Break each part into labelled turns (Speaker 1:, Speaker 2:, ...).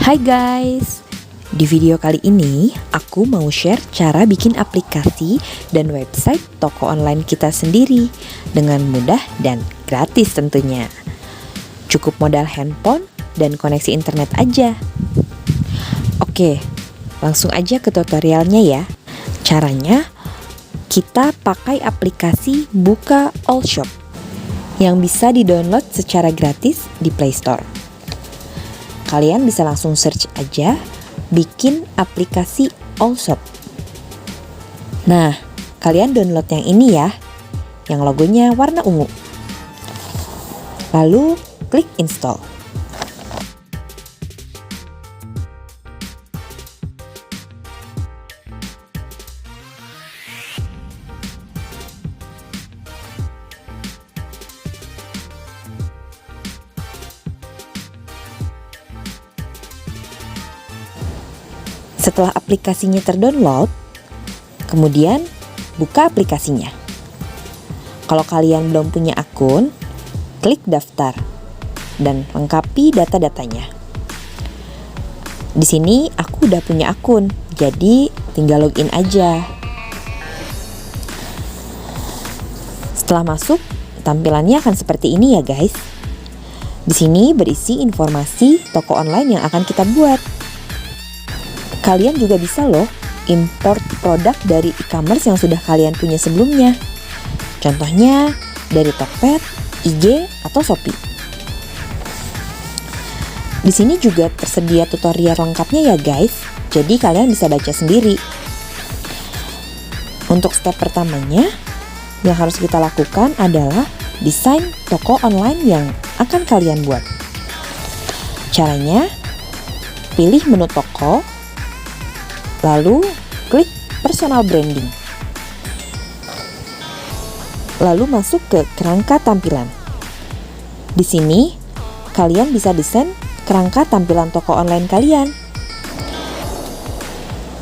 Speaker 1: Hai guys, di video kali ini aku mau share cara bikin aplikasi dan website toko online kita sendiri dengan mudah dan gratis tentunya. Cukup modal handphone dan koneksi internet aja. Oke, langsung aja ke tutorialnya ya. Caranya, kita pakai aplikasi Buka All Shop yang bisa di-download secara gratis di Play Store. Kalian bisa langsung search aja, bikin aplikasi All Shop. Nah, kalian download yang ini ya, yang logonya warna ungu. Lalu, klik install. Setelah aplikasinya terdownload, kemudian buka aplikasinya. Kalau kalian belum punya akun, klik daftar dan lengkapi data-datanya. Di sini aku udah punya akun, jadi tinggal login aja. Setelah masuk, tampilannya akan seperti ini ya guys. Di sini berisi informasi toko online yang akan kita buat. Kalian juga bisa loh import produk dari e-commerce yang sudah kalian punya sebelumnya. Contohnya dari Tokped, IG, atau Shopee. Di sini juga tersedia tutorial lengkapnya ya guys, jadi kalian bisa baca sendiri. Untuk step pertamanya, yang harus kita lakukan adalah desain toko online yang akan kalian buat. Caranya, pilih menu toko, lalu klik personal branding. Lalu masuk ke kerangka tampilan. Di sini kalian bisa desain kerangka tampilan toko online kalian.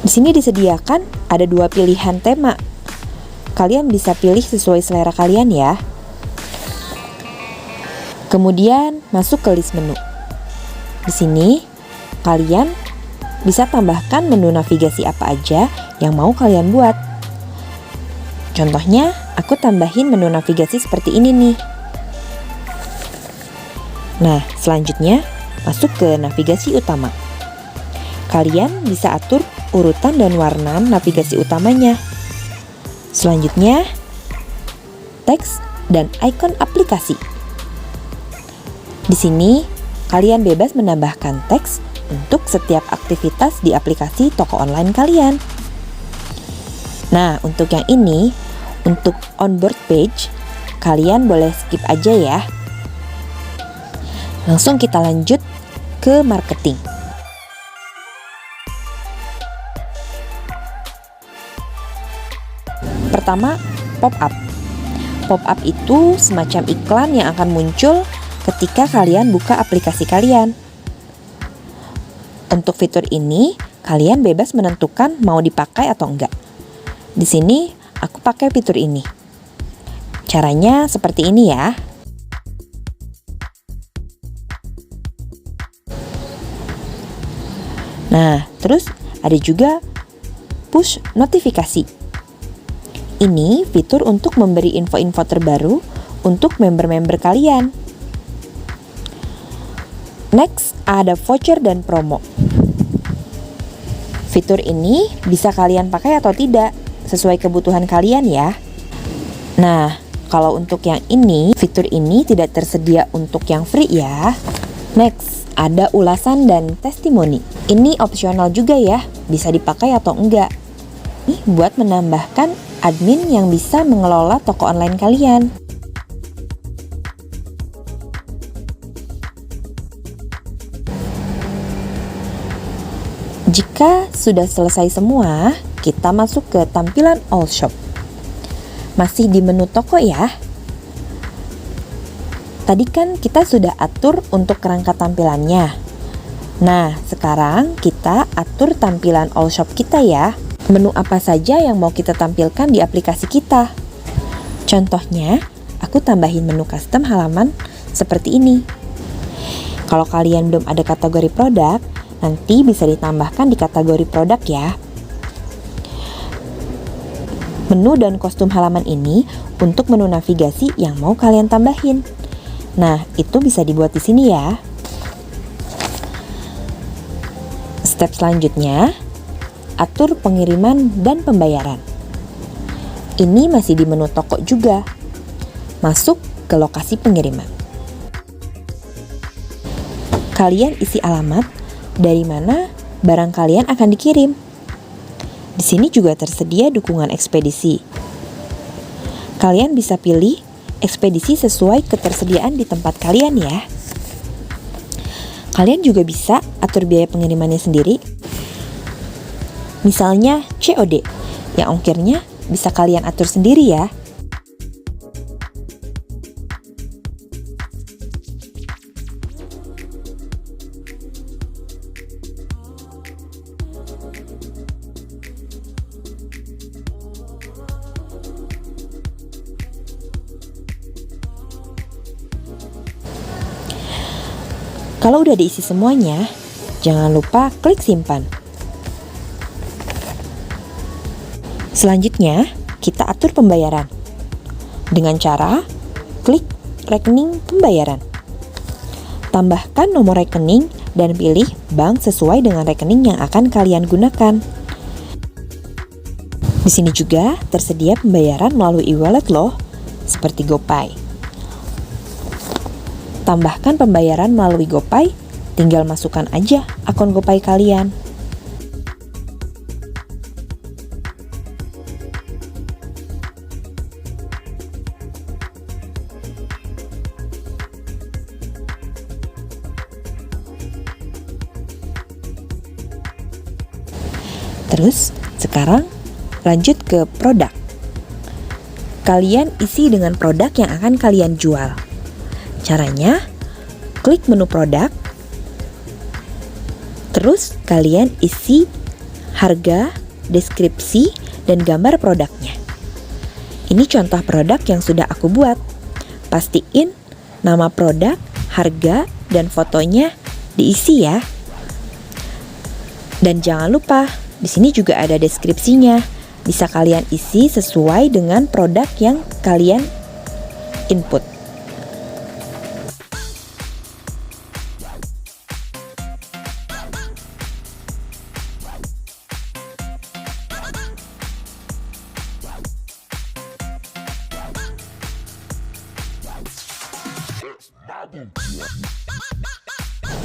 Speaker 1: Di sini disediakan ada 2 pilihan tema. Kalian bisa pilih sesuai selera kalian ya. Kemudian masuk ke list menu. Di sini kalian bisa tambahkan menu navigasi apa aja yang mau kalian buat. Contohnya, aku tambahin menu navigasi seperti ini nih. Nah, selanjutnya masuk ke navigasi utama. Kalian bisa atur urutan dan warna navigasi utamanya. Selanjutnya, teks dan ikon aplikasi. Di sini, kalian bebas menambahkan teks untuk setiap aktivitas di aplikasi toko online kalian. Nah, untuk yang ini, untuk onboard page, kalian boleh skip aja ya. Langsung kita lanjut ke marketing. Pertama, pop-up. Pop-up itu semacam iklan yang akan muncul ketika kalian buka aplikasi kalian. Untuk fitur ini, kalian bebas menentukan mau dipakai atau enggak. Di sini, aku pakai fitur ini. Caranya seperti ini ya. Nah, terus ada juga push notifikasi. Ini fitur untuk memberi info-info terbaru untuk member-member kalian. Next, ada voucher dan promo. Fitur ini bisa kalian pakai atau tidak, sesuai kebutuhan kalian ya. Nah, kalau untuk yang ini, fitur ini tidak tersedia untuk yang free ya. Next, ada ulasan dan testimoni. Ini opsional juga ya, bisa dipakai atau enggak. Ini buat menambahkan admin yang bisa mengelola toko online kalian. Jika sudah selesai semua, kita masuk ke tampilan All Shop. Masih di menu toko ya. Tadi kan kita sudah atur untuk kerangka tampilannya. Nah, sekarang kita atur tampilan All Shop kita ya. Menu apa saja yang mau kita tampilkan di aplikasi kita. Contohnya, aku tambahin menu custom halaman seperti ini. Kalau kalian belum ada kategori produk, Nanti bisa ditambahkan di kategori produk ya. Menu dan kostum halaman ini untuk menu navigasi yang mau kalian tambahin. Nah, itu bisa dibuat di sini ya. Step selanjutnya, atur pengiriman dan pembayaran. Ini masih di menu toko juga. Masuk ke lokasi pengiriman. Kalian isi alamat dari mana barang kalian akan dikirim. Di sini juga tersedia dukungan ekspedisi. Kalian bisa pilih ekspedisi sesuai ketersediaan di tempat kalian ya. Kalian juga bisa atur biaya pengirimannya sendiri. Misalnya COD, yang ongkirnya bisa kalian atur sendiri ya. Kalau udah diisi semuanya, jangan lupa klik simpan. Selanjutnya, kita atur pembayaran. Dengan cara klik rekening pembayaran. Tambahkan nomor rekening dan pilih bank sesuai dengan rekening yang akan kalian gunakan. Di sini juga tersedia pembayaran melalui e-wallet loh, seperti GoPay. Tambahkan pembayaran melalui GoPay, tinggal masukkan aja akun GoPay kalian. Terus, sekarang lanjut ke produk. Kalian isi dengan produk yang akan kalian jual. Caranya, klik menu produk, terus kalian isi harga, deskripsi, dan gambar produknya. Ini contoh produk yang sudah aku buat. Pastiin nama produk, harga, dan fotonya diisi ya. Dan jangan lupa, di sini juga ada deskripsinya. Bisa kalian isi sesuai dengan produk yang kalian input.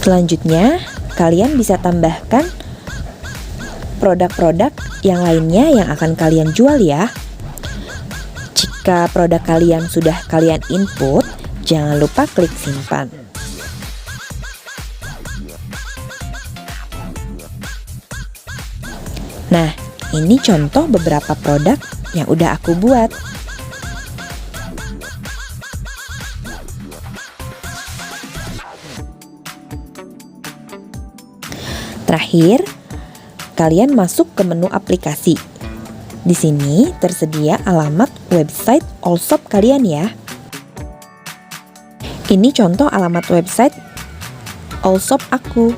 Speaker 1: Selanjutnya, kalian bisa tambahkan produk-produk yang lainnya yang akan kalian jual ya. Jika produk kalian sudah kalian input, jangan lupa klik simpan. Nah, ini contoh beberapa produk yang udah aku buat. Terakhir, kalian masuk ke menu aplikasi. Di sini tersedia alamat website Allshop kalian ya. Ini contoh alamat website Allshop aku.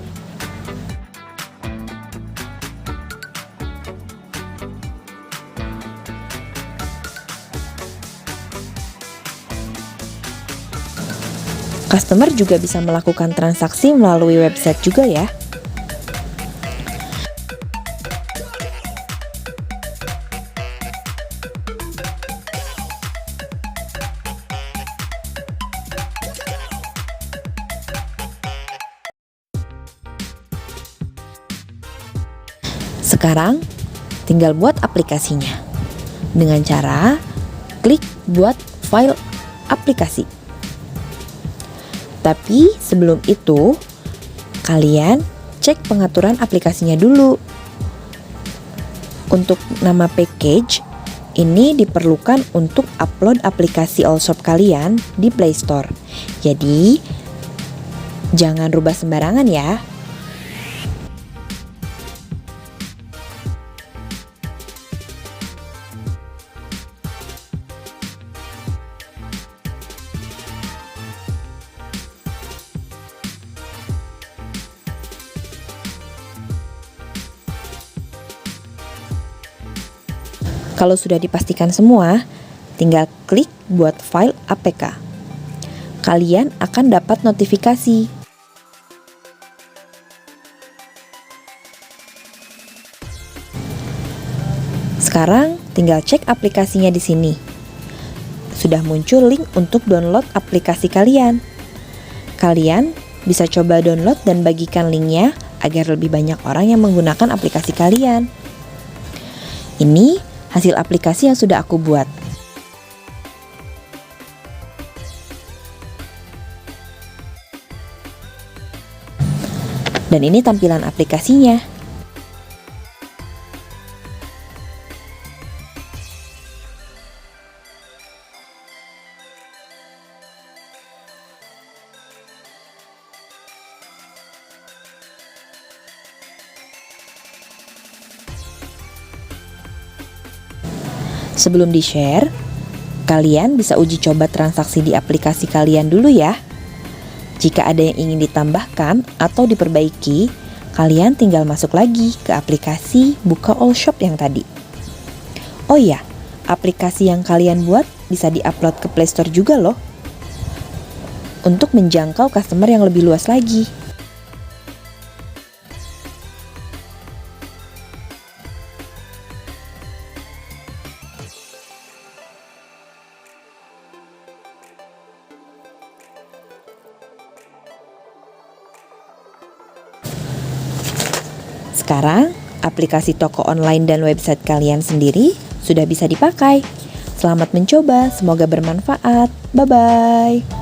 Speaker 1: Customer juga bisa melakukan transaksi melalui website juga ya. Sekarang, tinggal buat aplikasinya. Dengan cara klik buat file aplikasi. Tapi sebelum itu, kalian cek pengaturan aplikasinya dulu. Untuk nama package, ini diperlukan untuk upload aplikasi Allshop kalian di Play Store. Jadi, jangan rubah sembarangan ya. Kalau sudah dipastikan semua, tinggal klik buat file APK. Kalian akan dapat notifikasi. Sekarang tinggal cek aplikasinya di sini. Sudah muncul link untuk download aplikasi kalian. Kalian bisa coba download dan bagikan linknya agar lebih banyak orang yang menggunakan aplikasi kalian. Ini hasil aplikasi yang sudah aku buat. Dan ini tampilan aplikasinya. Sebelum di-share, kalian bisa uji coba transaksi di aplikasi kalian dulu ya. Jika ada yang ingin ditambahkan atau diperbaiki, kalian tinggal masuk lagi ke aplikasi buka all shop yang tadi. Oh iya, aplikasi yang kalian buat bisa di-upload ke Play Store juga loh, untuk menjangkau customer yang lebih luas lagi. Sekarang, aplikasi toko online dan website kalian sendiri sudah bisa dipakai. Selamat mencoba, semoga bermanfaat. Bye-bye.